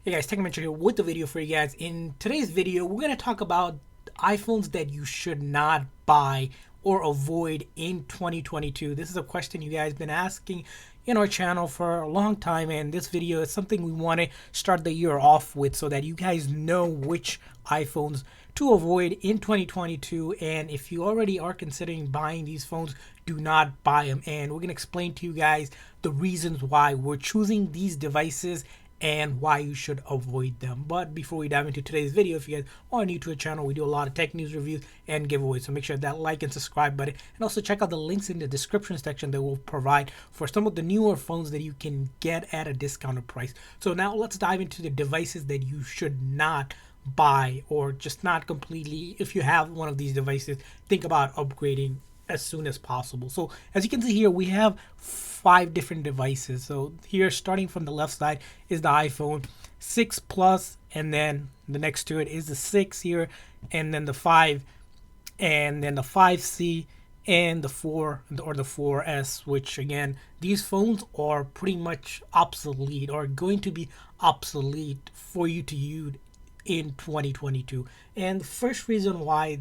Hey guys, Tech here with the video for you guys. In today's video, we're going to talk about iPhones that you should not buy or avoid in 2022. This is a question you guys been asking in our channel for a long time, and this video is something we want to start the year off with so that you guys know which iPhones to avoid in 2022. And if you already are considering buying these phones, do not buy them. And we're going to explain to you guys the reasons why we're choosing these devices and why you should avoid them. But before we dive into today's video, if you guys are new to the channel, we do a lot of tech news reviews and giveaways, so make sure that like and subscribe button, and also check out the links in the description section that will provide for some of the newer phones that you can get at a discounted price. So now let's dive into the devices that you should not buy, or just not completely. If you have one of these devices, think about upgrading as soon as possible. So as you can see here, we have 5 different devices. So here, starting from the left side, is the iPhone 6 Plus, and then the next to it is the 6 here, and then the 5, and then the 5C, and the 4, or the 4S, which again, these phones are pretty much obsolete, or going to be obsolete for you to use in 2022. And the first reason why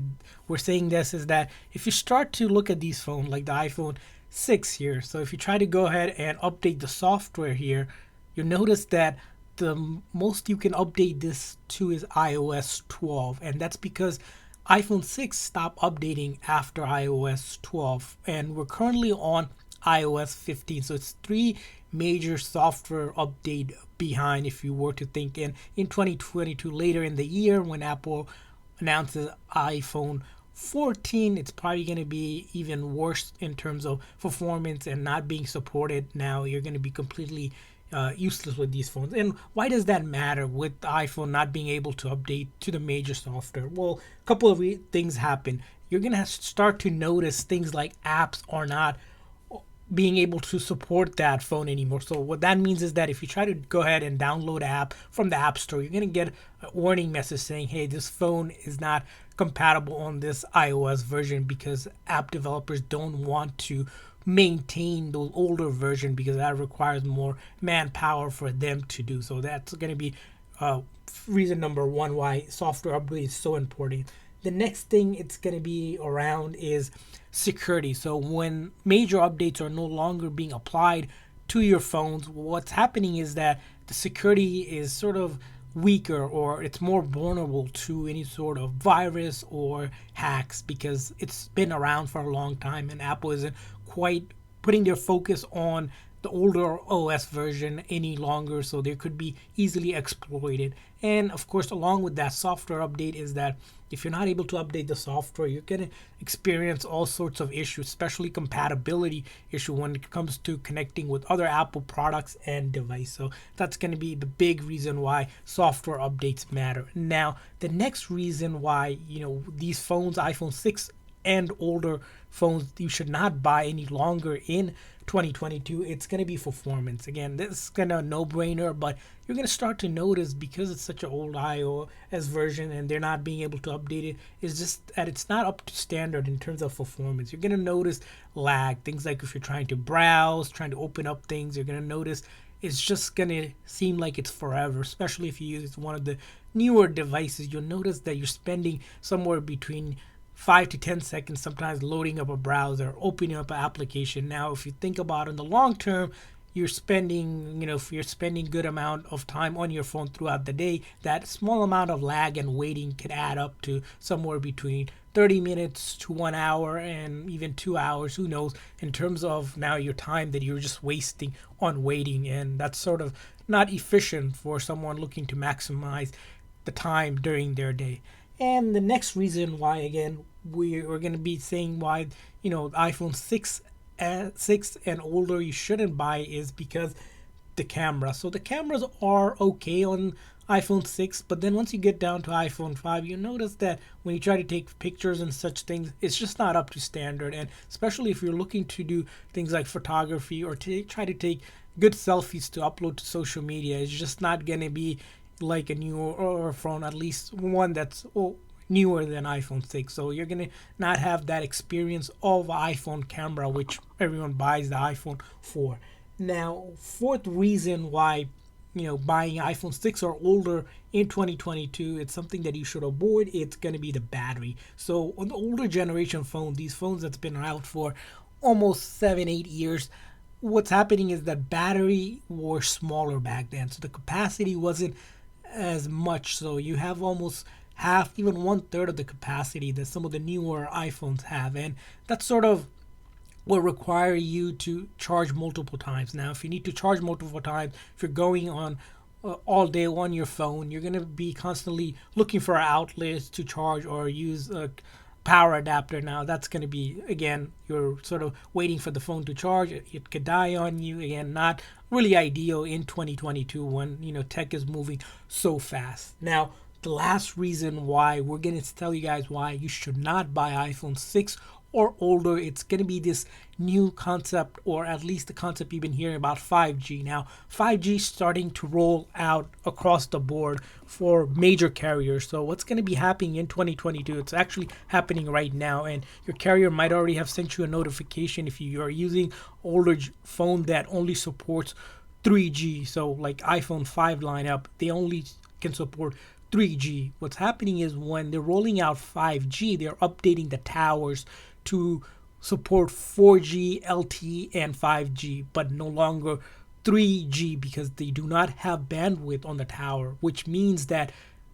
we're saying this is that if you start to look at these phones like the iPhone 6 here, so if you try to go ahead and update the software here, you'll notice that the most you can update this to is iOS 12, and that's because iPhone 6 stopped updating after iOS 12, and we're currently on iOS 15. So it's 3 major software update behind, if you were to think in 2022, later in the year, when Apple announces iPhone 14, it's probably going to be even worse in terms of performance and not being supported. Now you're going to be completely useless with these phones. And why does that matter with the iPhone not being able to update to the major software? Well, a couple of things happen. You're going to start to notice things like apps are not being able to support that phone anymore. So what that means is that if you try to go ahead and download an app from the App Store, you're going to get a warning message saying, hey, this phone is not compatible on this iOS version, because app developers don't want to maintain those older version, because that requires more manpower for them to do. So that's going to be reason number one why software upgrade is so important. The next thing it's going to be around is security. So when major updates are no longer being applied to your phones, what's happening is that the security is sort of weaker, or it's more vulnerable to any sort of virus or hacks, because it's been around for a long time and Apple isn't quite putting their focus on the older OS version any longer, so they could be easily exploited. And of course, along with that software update, is that if you're not able to update the software, you're going to experience all sorts of issues, especially compatibility issue when it comes to connecting with other Apple products and device. So that's going to be the big reason why software updates matter. Now, the next reason why, these phones, iPhone 6 and older phones, you should not buy any longer in 2022, it's going to be performance. Again, this is kind of a no-brainer, but you're going to start to notice, because it's such an old iOS version and they're not being able to update it, it's just that it's not up to standard in terms of performance. You're going to notice lag, things like if you're trying to browse, trying to open up things, you're going to notice it's just going to seem like it's forever, especially if you use one of the newer devices. You'll notice that you're spending somewhere between 5 to 10 seconds sometimes loading up a browser, opening up an application. Now, if you think about it in the long term, you're spending, if you're spending good amount of time on your phone throughout the day, that small amount of lag and waiting could add up to somewhere between 30 minutes to 1 hour and even 2 hours, who knows, in terms of now your time that you're just wasting on waiting. And that's sort of not efficient for someone looking to maximize the time during their day. And the next reason why, again, we're going to be saying why, iPhone 6 and older you shouldn't buy, is because the camera. So the cameras are okay on iPhone 6, but then once you get down to iPhone 5, you notice that when you try to take pictures and such things, it's just not up to standard. And especially if you're looking to do things like photography, or to try to take good selfies to upload to social media, it's just not going to be like a newer phone, at least one that's newer than iPhone 6. So you're going to not have that experience of iPhone camera, which everyone buys the iPhone for. Now, fourth reason why buying iPhone 6 or older in 2022, it's something that you should avoid. It's going to be the battery. So on the older generation phone, these phones that's been out for almost 7-8 years, what's happening is that battery were smaller back then, so the capacity wasn't as much. So you have almost half, even 1/3 of the capacity that some of the newer iPhones have, and that's sort of will require you to charge multiple times. Now, if you need to charge multiple times, if you're going on all day on your phone, you're going to be constantly looking for outlets to charge or use a power adapter. Now, that's going to be, again, you're sort of waiting for the phone to charge. It could die on you. Again, not really ideal in 2022 when, tech is moving so fast. Now, the last reason why we're going to tell you guys why you should not buy iPhone 6 or older, it's going to be this new concept, or at least the concept you've been hearing about, 5G. Now, 5G is starting to roll out across the board for major carriers. So what's going to be happening in 2022, it's actually happening right now, and your carrier might already have sent you a notification if you are using older phone that only supports 3G. So like iPhone 5 lineup, they only can support 3G. What's happening is when they're rolling out 5G, they're updating the towers to support 4G, LTE, and 5G, but no longer 3G, because they do not have bandwidth on the tower, which means that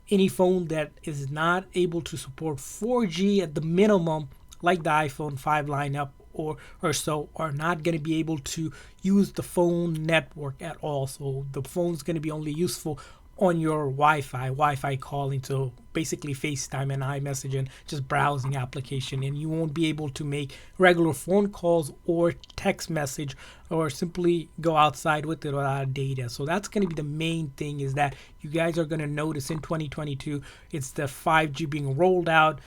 any phone that is not able to support 4G at the minimum, like the iPhone 5 lineup or so, are not going to be able to use the phone network at all. So the phone's going to be only useful on your Wi-Fi calling, so basically FaceTime and iMessage and just browsing application, and you won't be able to make regular phone calls or text message or simply go outside with it without data. So that's going to be the main thing, is that you guys are going to notice in 2022 it's the 5G being rolled out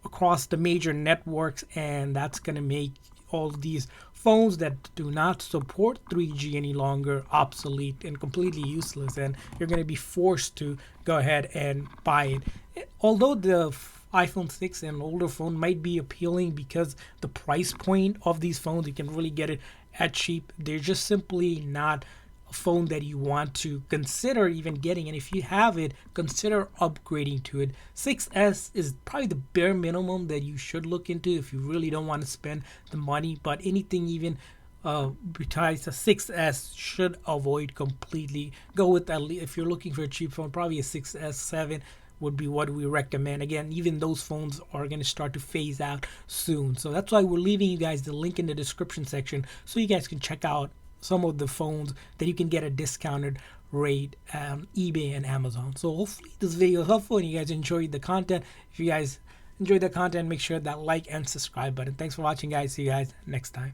across the major networks, and that's going to make all these phones that do not support 3G any longer obsolete and completely useless, and you're going to be forced to go ahead and buy it. Although the iPhone 6 and older phone might be appealing because the price point of these phones, you can really get it at cheap, they're just simply not a phone that you want to consider even getting. And if you have it, consider upgrading to it. 6S is probably the bare minimum that you should look into if you really don't want to spend the money, but anything even besides the 6S should avoid completely. Go with, at least if you're looking for a cheap phone, probably a 6S 7 would be what we recommend. Again, even those phones are going to start to phase out soon, so that's why we're leaving you guys the link in the description section so you guys can check out some of the phones that you can get a discounted rate on eBay and Amazon. So hopefully this video is helpful and you guys enjoyed the content. If you guys enjoyed the content, make sure that like and subscribe button. Thanks for watching, guys. See you guys next time.